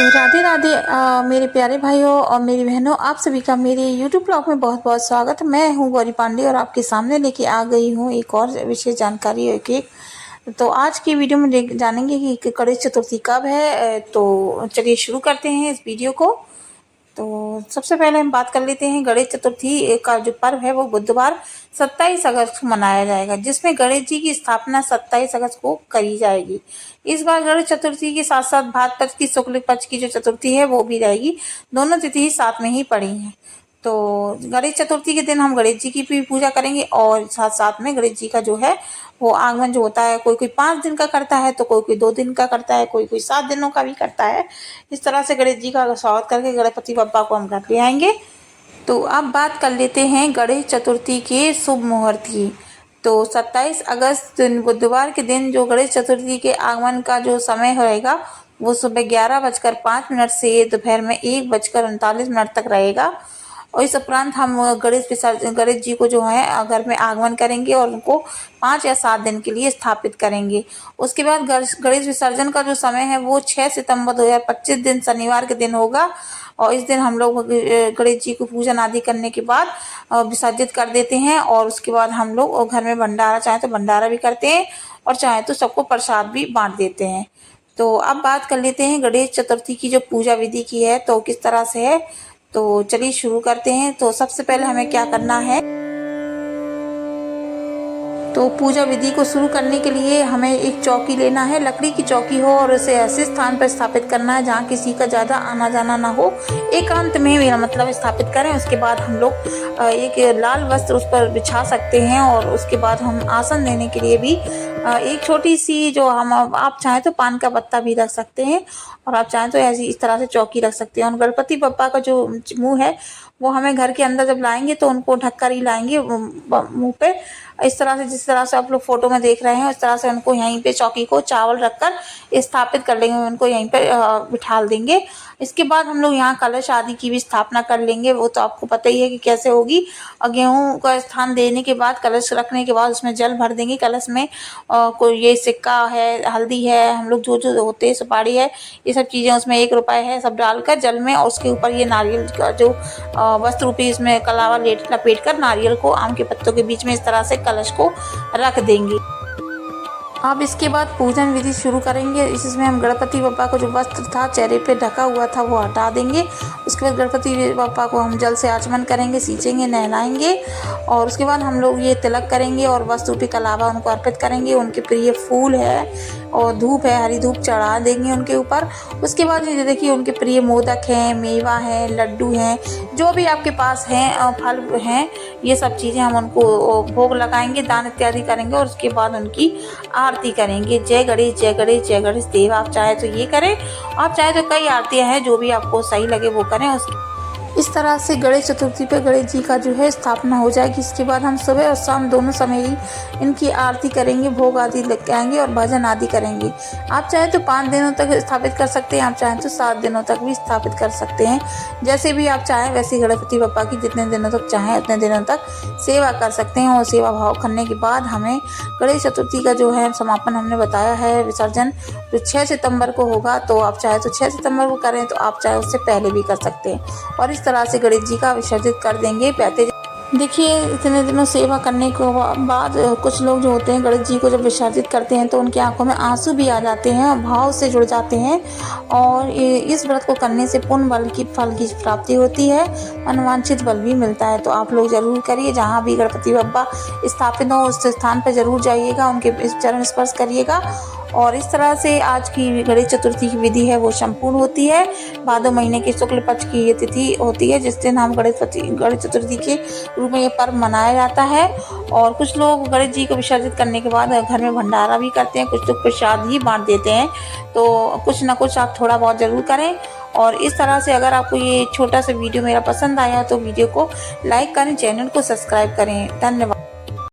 राधे राधे मेरे प्यारे भाइयों और मेरी बहनों, आप सभी का मेरे YouTube ब्लॉग में बहुत बहुत स्वागत है। मैं हूं गौरी पांडे और आपके सामने लेके आ गई हूं एक और विशेष जानकारी। एक तो आज की वीडियो में जानेंगे कि गणेश चतुर्थी कब है। तो चलिए शुरू करते हैं इस वीडियो को। तो सबसे पहले हम बात कर लेते हैं गणेश चतुर्थी का जो पर्व है वो बुधवार 27 अगस्त को मनाया जाएगा, जिसमें गणेश जी की स्थापना 27 अगस्त को करी जाएगी। इस बार गणेश चतुर्थी के साथ साथ भाद्रपद की शुक्ल पक्ष की जो चतुर्थी है वो भी रहेगी। दोनों तिथि साथ में ही पड़ी हैं। तो गणेश चतुर्थी के दिन हम गणेश जी की भी पूजा करेंगे और साथ साथ में गणेश जी का जो है वो आगमन जो होता है, कोई कोई 5 दिन का करता है तो कोई कोई 2 दिन का करता है, कोई कोई 7 दिनों का भी करता है। इस तरह से गणेश जी का स्वागत करके गणपति बप्पा को हम घर ले आएंगे। तो अब बात कर लेते हैं गणेश चतुर्थी के शुभ मुहूर्त की। तो 27 अगस्त बुधवार के दिन जो गणेश चतुर्थी के आगमन का जो समय रहेगा वो सुबह 11:05 से दोपहर में 1:39 तक रहेगा। और इस उपरांत हम गणेश जी को जो है घर में आगमन करेंगे और उनको 5 या 7 दिन के लिए स्थापित करेंगे। उसके बाद गणेश विसर्जन का जो समय है वो 6 सितंबर 2025 दिन शनिवार के दिन होगा। और इस दिन हम लोग गणेश जी को पूजन आदि करने के बाद विसर्जित कर देते हैं। और उसके बाद हम लोग घर में भंडारा, चाहे तो भंडारा भी करते हैं और चाहे तो सबको प्रसाद भी बांट देते हैं। तो अब बात कर लेते हैं गणेश चतुर्थी की जो पूजा विधि की है तो किस तरह से है। तो चलिए शुरू करते हैं। तो सबसे पहले हमें क्या करना है, तो पूजा विधि को शुरू करने के लिए हमें एक चौकी लेना है, लकड़ी की चौकी हो और उसे ऐसे स्थान पर स्थापित करना है जहाँ किसी का ज़्यादा आना जाना ना हो। एकांत में मेरा मतलब स्थापित करें। उसके बाद हम लोग एक लाल वस्त्र उस पर बिछा सकते हैं और उसके बाद हम आसन देने के लिए भी एक छोटी सी जो हम आप चाहें तो पान का पत्ता भी रख सकते हैं और आप चाहें तो ऐसी इस तरह से चौकी रख सकते हैं। और गणपति बप्पा का जो मुंह है वो हमें घर के अंदर जब लाएंगे तो उनको ढककर ही लाएंगे मुंह पे। इस तरह से जिस तरह से आप लोग फोटो में देख रहे हैं उस तरह से उनको यहीं पे चौकी को चावल रखकर स्थापित कर लेंगे, उनको यहीं पे बिठा देंगे। इसके बाद हम लोग यहाँ कलश आदि की भी स्थापना कर लेंगे। वो तो आपको पता ही है कि कैसे होगी। और गेहूं का स्थान देने के बाद कलश रखने के बाद उसमें जल भर देंगे। कलश में कोई ये सिक्का है, हल्दी है, हम लोग जो जो होते हैं, सुपारी है, ये सब चीज़ें उसमें 1 रुपये है, सब डालकर जल में और उसके ऊपर ये नारियल का जो वस्त्र रूपी इसमें कलावा लपेट कर नारियल को आम के पत्तों के बीच में इस तरह से कलश को रख देंगे। अब इसके बाद पूजन विधि शुरू करेंगे। इसमें हम गणपति बप्पा को जो वस्त्र था चेहरे पे ढका हुआ था वो हटा देंगे। उसके बाद गणपति बप्पा को हम जल से आचमन करेंगे, सींचेंगे, नहलाएंगे और उसके बाद हम लोग ये तिलक करेंगे और वस्त्र रूपी कलावा उनको अर्पित करेंगे। उनके प्रिय फूल है और धूप है, हरी धूप चढ़ा देंगे उनके ऊपर। उसके बाद ये देखिए उनके प्रिय मोदक हैं, मेवा है, लड्डू हैं, जो भी आपके पास हैं फल हैं, ये सब चीज़ें हम उनको भोग लगाएंगे, दान इत्यादि करेंगे और उसके बाद उनकी आरती करेंगे। जय गणेश जय गणेश जय गणेश देव। आप चाहे तो ये करें, आप चाहे तो कई आरतियाँ हैं, जो भी आपको सही लगे वो करें। इस तरह से गणेश चतुर्थी पे गणेश जी का जो है स्थापना हो जाएगी। इसके बाद हम सुबह और शाम दोनों समय ही इनकी आरती करेंगे, भोग आदि लेके आएंगे और भजन आदि करेंगे। आप चाहे तो 5 दिनों तक स्थापित कर सकते हैं, आप चाहें तो 7 दिनों तक भी स्थापित कर सकते हैं। जैसे भी आप चाहें वैसे गणपति बप्पा की जितने दिनों तक चाहें उतने दिनों तक सेवा कर सकते हैं। और सेवा भाव करने के बाद हमें गणेश चतुर्थी का जो है समापन हमने बताया है, विसर्जन जो 6 सितंबर को होगा। तो आप चाहे तो 6 सितंबर को करें, तो आप चाहे उससे पहले भी कर सकते हैं और इस तरह से गणेश जी का विसर्जित कर देंगे। देखिए इतने दिनों सेवा करने के बाद कुछ लोग जो होते हैं गणेश जी को जब विसर्जित करते हैं तो उनकी आंखों में आंसू भी आ जाते हैं और भाव से जुड़ जाते हैं। और इस व्रत को करने से पुण्य बल की फल की प्राप्ति होती है, अनवांछित बल भी मिलता है। तो आप लोग जरूर करिए, जहाँ भी गणपति बप्पा स्थापित हो उस स्थान पर जरूर जाइएगा, उनके चरण स्पर्श करिएगा। और इस तरह से आज की गणेश चतुर्थी की विधि है वो संपूर्ण होती है। भादो महीने की शुक्ल पक्ष की ये तिथि होती है जिस दिन हम गणेश चतुर्थी के रूप में ये पर्व मनाया जाता है। और कुछ लोग गणेश जी को विसर्जित करने के बाद घर में भंडारा भी करते हैं, कुछ लोग प्रसाद ही बांट देते हैं। तो कुछ ना कुछ आप थोड़ा बहुत ज़रूर करें। और इस तरह से अगर आपको ये छोटा सा वीडियो मेरा पसंद आया तो वीडियो को लाइक करें, चैनल को सब्सक्राइब करें। धन्यवाद।